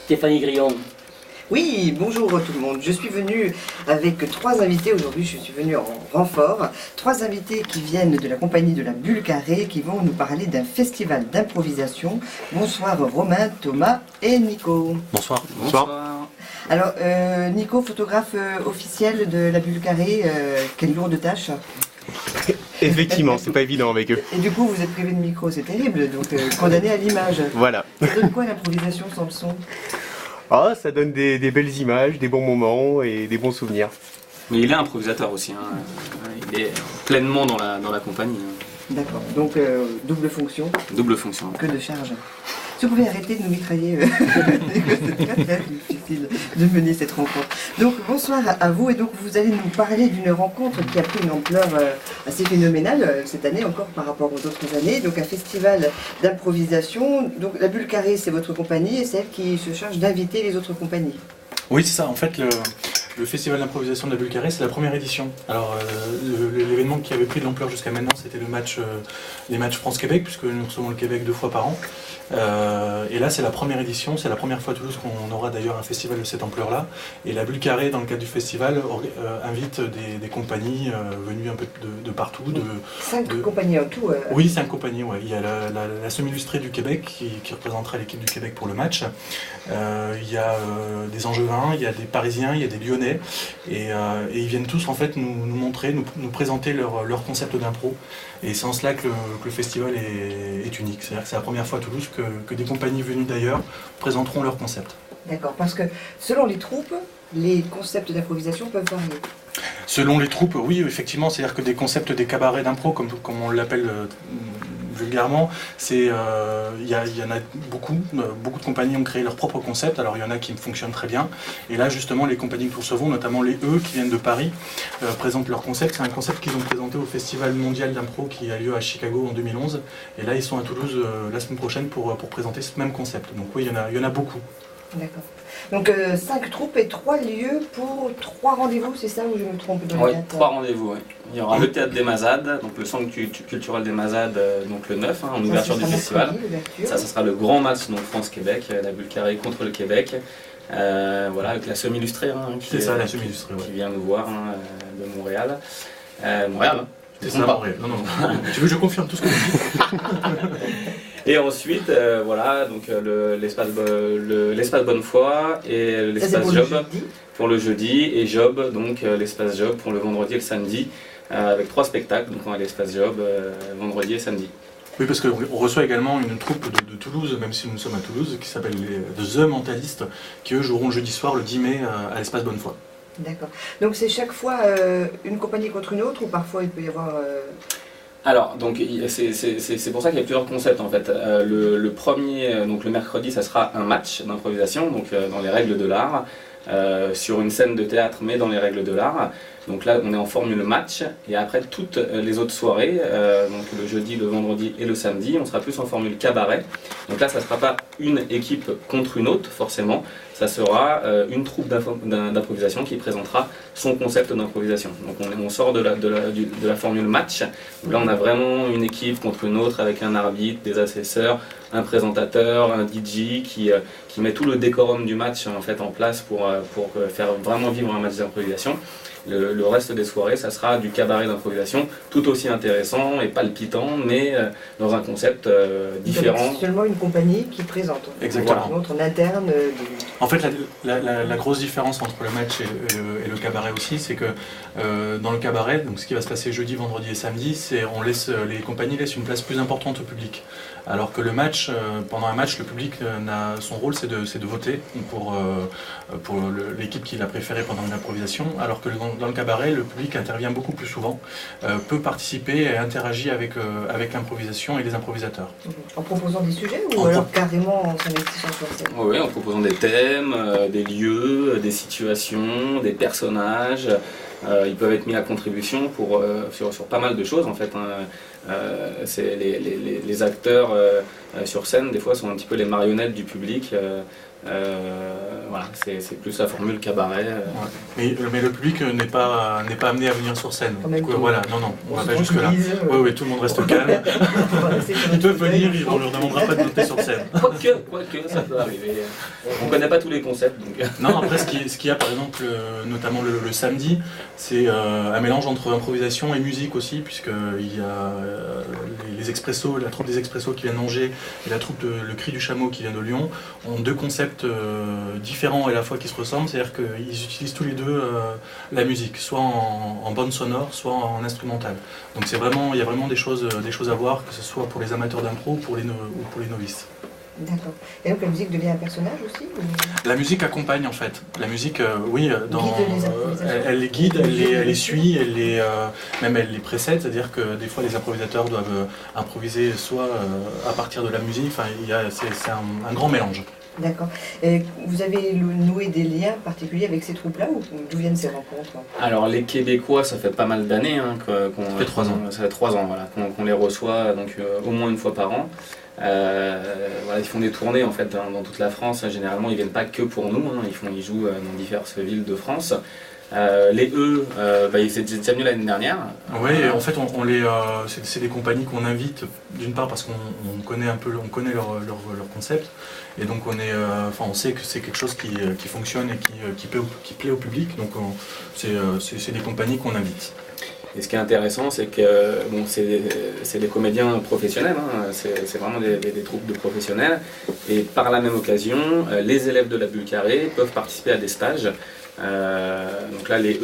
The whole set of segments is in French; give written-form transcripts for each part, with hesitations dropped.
Stéphanie Grillon. Oui, bonjour tout le monde. Je suis venue avec 3 invités aujourd'hui. Je suis venue en renfort. 3 invités qui viennent de la compagnie de la Bulle Carrée qui vont nous parler d'un festival d'improvisation. Bonsoir Romain, Thomas et Nico. Bonsoir. Bonsoir. Alors, Nico, photographe officiel de la Bulle Carrée, quelle lourde tâche. Effectivement, c'est pas évident avec eux. Et du coup, vous êtes privé de micro, c'est terrible, donc condamné à l'image. Voilà. Ça donne quoi l'improvisation sans le son? Ah, ça donne des belles images, des bons moments et des bons souvenirs. Mais il est improvisateur aussi, hein. Il est pleinement dans la compagnie. D'accord, donc double fonction. Double fonction. Que de charge. Si vous pouvez arrêter de nous mitrailler, c'est très très difficile de mener cette rencontre. Donc bonsoir à vous, et donc vous allez nous parler d'une rencontre qui a pris une ampleur assez phénoménale cette année encore par rapport aux autres années. Donc un festival d'improvisation. Donc la Bulle Carrée, c'est votre compagnie et c'est elle qui se charge d'inviter les autres compagnies. Oui, c'est ça. En fait, le festival d'improvisation de la Bulle Carrée, c'est la première édition. Alors, l'événement qui avait pris de l'ampleur jusqu'à maintenant, c'était les matchs France-Québec, puisque nous recevons le Québec 2 fois par an. Et là, c'est la première édition, c'est la première fois à Toulouse qu'on aura d'ailleurs un festival de cette ampleur-là. Et la Bulle Carrée, dans le cadre du festival, invite des compagnies venues un peu de partout. 5 compagnies en tout. Oui, 5 compagnies, ouais. Il y a la semi-illustrée du Québec qui représentera l'équipe du Québec pour le match. Il y a des Angevins, il y a des Parisiens, il y a des Lyonnais. Et ils viennent tous en fait nous montrer, nous présenter leur concept d'impro. Et c'est en cela que le festival est unique. C'est-à-dire que c'est la première fois à Toulouse que des compagnies venues d'ailleurs présenteront leur concept. D'accord, parce que selon les troupes, les concepts d'improvisation peuvent varier. Selon les troupes, oui, effectivement, c'est-à-dire que des concepts, des cabarets d'impro, comme on l'appelle vulgairement, il y en a beaucoup de compagnies ont créé leur propre concept. Alors il y en a qui fonctionnent très bien, et là justement les compagnies que nous recevons, notamment les E qui viennent de Paris, présentent leur concept. C'est un concept qu'ils ont présenté au Festival mondial d'impro qui a lieu à Chicago en 2011, et là ils sont à Toulouse la semaine prochaine pour présenter ce même concept. Donc oui, il y en a beaucoup. D'accord. Donc 5 troupes et 3 lieux pour 3 rendez-vous, c'est ça, ou je me trompe dans Oui, les dates? 3 rendez-vous. Oui. Il y aura le théâtre des Mazades, donc le centre culturel des Mazades, donc le 9, en ouverture du festival. Ça sera le grand match, donc France-Québec, la Bulle Carrée contre le Québec. Voilà, avec la semi-illustrée qui vient nous voir de Montréal. Montréal, hein. C'est ça, Montréal. Non. Tu veux que je confirme tout ce que tu dis? Et ensuite, voilà, donc l'espace Bonnefoy et l'espace Job pour le jeudi, et Job, donc l'espace Job pour le vendredi et le samedi, avec 3 spectacles, donc on a l'espace Job vendredi et samedi. Oui, parce qu'on reçoit également une troupe de Toulouse, même si nous sommes à Toulouse, qui s'appelle The Mentalistes, qui eux joueront le jeudi soir, le 10 mai, à l'espace Bonnefoy. D'accord. Donc c'est chaque fois une compagnie contre une autre, ou parfois il peut y avoir... Alors, donc c'est pour ça qu'il y a plusieurs concepts en fait. Le premier, donc le mercredi, ça sera un match d'improvisation, donc dans les règles de l'art, sur une scène de théâtre, mais dans les règles de l'art. Donc là, on est en formule match, et après toutes les autres soirées, donc le jeudi, le vendredi et le samedi, on sera plus en formule cabaret. Donc là, ça ne sera pas une équipe contre une autre, forcément. Ça sera une troupe d'improvisation qui présentera son concept d'improvisation. Donc on sort de la formule match, où là on a vraiment une équipe contre une autre avec un arbitre, des assesseurs, un présentateur, un DJ qui met tout le décorum du match en fait en place pour faire vraiment vivre un match d'improvisation. Le reste des soirées, ça sera du cabaret d'improvisation, tout aussi intéressant et palpitant, mais dans un concept différent. C'est seulement une compagnie qui présente. Exactement. Une autre en interne. En fait, la grosse différence entre le match et le cabaret aussi, c'est que dans le cabaret, donc ce qui va se passer jeudi, vendredi et samedi, c'est les compagnies laissent une place plus importante au public. Alors que le match, pendant un match, le public son rôle, c'est de voter pour l'équipe qu'il a préférée pendant une improvisation, alors que dans le cabaret, le public intervient beaucoup plus souvent, peut participer et interagit avec l'improvisation et les improvisateurs. En proposant des sujets, ou alors carrément en s'investissant sur scène? Oui, en proposant des thèmes, des lieux, des situations, des personnages. Ils peuvent être mis à contribution sur pas mal de choses en fait. Les acteurs sur scène, des fois, sont un petit peu les marionnettes du public. Voilà. c'est plus la formule cabaret. Ouais. Mais le public n'est pas amené à venir sur scène. Donc, voilà, non, on va pas jusque là. Oui, tout le monde reste calme. Ils peuvent venir, on leur demandera pas de monter sur scène. Quoique, ça peut arriver. On connaît pas tous les concepts. Donc. Non, après ce qu'il y a par exemple, notamment le samedi, c'est un mélange entre improvisation et musique aussi, puisqu'il y a les Expressos, la troupe des Expressos qui vient d'Angers et la troupe Le Cri du Chameau qui vient de Lyon, ont deux concepts différents et à la fois qui se ressemblent, c'est-à-dire qu'ils utilisent tous les deux la musique, soit en bande sonore, soit en instrumentale. Donc il y a vraiment des choses à voir, que ce soit pour les amateurs d'impro ou pour les novices. D'accord. Et donc la musique devient un personnage aussi ou... La musique accompagne en fait. La musique, oui, elle les guide, elle les suit, même elle les précède, c'est-à-dire que des fois les improvisateurs doivent improviser soit à partir de la musique, enfin, c'est un grand mélange. D'accord. Et vous avez noué des liens particuliers avec ces troupes-là ou d'où viennent ces rencontres? Alors les Québécois, ça fait pas mal d'années ça fait 3 ans. Ça fait 3 ans voilà, qu'on les reçoit donc, au moins une fois par an. Voilà, ils font des tournées en fait dans toute la France. Généralement, ils viennent pas que pour nous. Ils jouent dans diverses villes de France. Les ils étaient déjà venus l'année dernière. Oui, en fait, c'est des compagnies qu'on invite d'une part parce qu'on connaît leur concept, et donc on sait que c'est quelque chose qui fonctionne et qui plaît au public. Donc c'est des compagnies qu'on invite. Et ce qui est intéressant, c'est que c'est des comédiens professionnels, c'est vraiment des troupes de professionnels. Et par la même occasion, les élèves de la Bulle Carrée peuvent participer à des stages. Donc là, les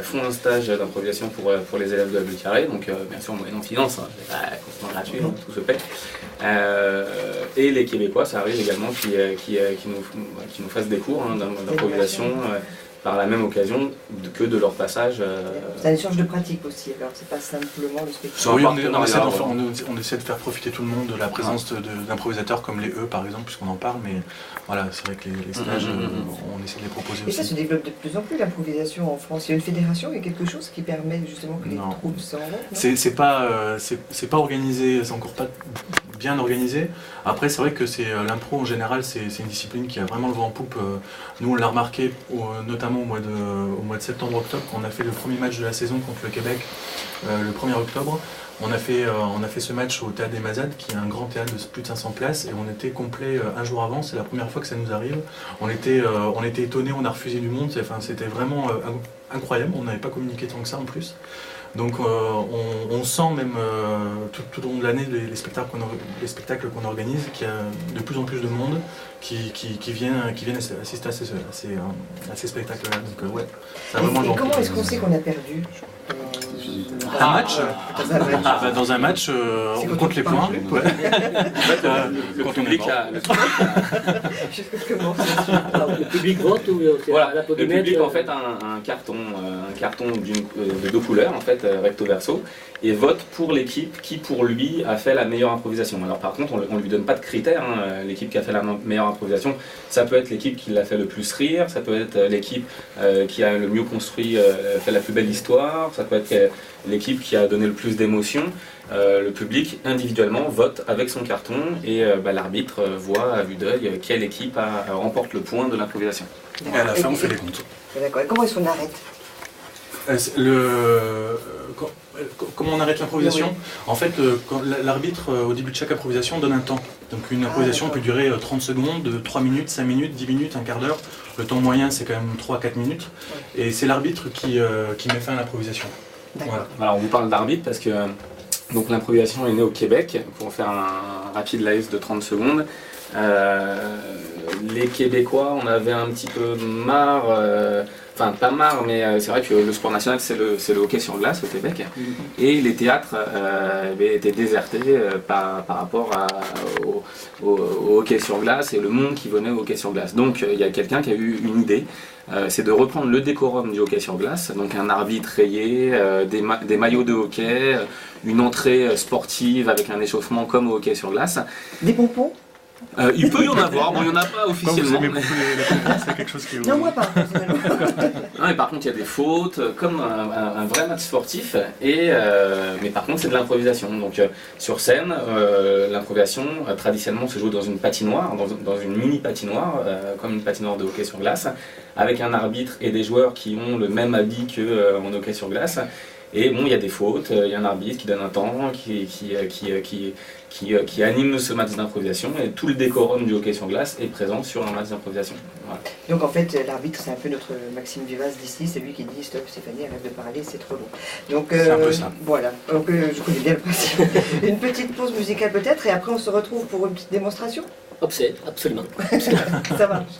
font un stage d'improvisation pour les élèves de la Bulle Carrée, donc bien sûr moyennant finance, c'est pas complètement gratuit, tout se paie. Et les Québécois, ça arrive également qui nous fassent des cours d'improvisation. Par la même occasion que de leur passage. C'est un échange de pratique aussi, alors c'est pas simplement le spectacle. Oui, on essaie de faire profiter tout le monde de la présence d'improvisateurs comme les par exemple, puisqu'on en parle, mais voilà, c'est vrai que les stages, on essaie de les proposer aussi. Et ça se développe de plus en plus, l'improvisation en France. Il y a une fédération, il y a quelque chose qui permet justement que les troupes se rencontrent. C'est pas organisé, c'est encore pas bien organisé. Après, c'est vrai que l'impro en général, c'est une discipline qui a vraiment le vent en poupe. Nous, on l'a remarqué notamment au mois de septembre-octobre, quand on a fait le premier match de la saison contre le Québec, le 1er octobre. On a fait ce match au Théâtre des Mazades, qui est un grand théâtre de plus de 500 places, et on était complet un jour avant. C'est la première fois que ça nous arrive. On était étonnés, on a refusé du monde. C'était vraiment incroyable. On n'avait pas communiqué tant que ça en plus. Donc on sent même tout au long de l'année les spectacles qu'on organise, qu'il y a de plus en plus de monde qui viennent assister à ces spectacles-là. Donc ouais, ça a vraiment et comment est-ce qu'on sait qu'on a perdu un match? Dans un match, on compte les points. Ouais. Le public le public vote ou voilà, le public en fait un carton de 2 couleurs en fait recto verso et vote pour l'équipe qui pour lui a fait la meilleure improvisation. Alors par contre on lui donne pas de critères, l'équipe qui a fait la meilleure improvisation, ça peut être l'équipe qui l'a fait le plus rire, ça peut être l'équipe qui a le mieux construit, fait la plus belle histoire, ça peut être l'équipe qui a donné le plus d'émotions. Le public individuellement vote avec son carton et l'arbitre voit à vue d'œil quelle équipe remporte le point de l'improvisation. Et à la fin on fait les comptes. D'accord. Et comment est-ce qu'on arrête Comment on arrête l'improvisation? En fait, l'arbitre, au début de chaque improvisation, donne un temps. Donc une improvisation peut durer 30 secondes, 3 minutes, 5 minutes, 10 minutes, un quart d'heure. Le temps moyen, c'est quand même 3-4 minutes. Et c'est l'arbitre qui met fin à l'improvisation. Voilà. Alors on vous parle d'arbitre parce que donc l'improvisation est née au Québec. Pour faire un rapide live de 30 secondes. Les Québécois, on avait un petit peu marre, enfin pas marre, mais c'est vrai que le sport national c'est le hockey sur glace au Québec, et les théâtres étaient désertés par rapport au hockey sur glace et le monde qui venait au hockey sur glace. Donc il y a quelqu'un qui a eu une idée, c'est de reprendre le décorum du hockey sur glace, donc un arbitre rayé, des maillots de hockey, une entrée sportive avec un échauffement comme au hockey sur glace. Des pompons? Il peut y en avoir, bon il n'y en a pas Vous officiellement. aimez beaucoup la conférence, c'est quelque chose qui vous... Non, moi pas, personnellement. Non, mais par contre, il y a des fautes, comme un vrai match sportif, mais par contre, c'est de l'improvisation. Donc, sur scène, l'improvisation, traditionnellement, se joue dans une patinoire, dans une mini patinoire, comme une patinoire de hockey sur glace, avec un arbitre et des joueurs qui ont le même habit qu'en hockey sur glace. Et bon, il y a des fautes, il y a un arbitre qui donne un temps, qui anime ce match d'improvisation, et tout le décorum du hockey sur glace est présent sur un match d'improvisation. Voilà. Donc en fait, l'arbitre, c'est un peu notre Maxime Vivas d'ici, c'est lui qui dit stop Stéphanie, arrête de parler, c'est trop long. Donc C'est un peu ça. voilà, donc je connais bien le principe. Une petite pause musicale peut-être, et après on se retrouve pour une petite démonstration. Absolument. Ça marche.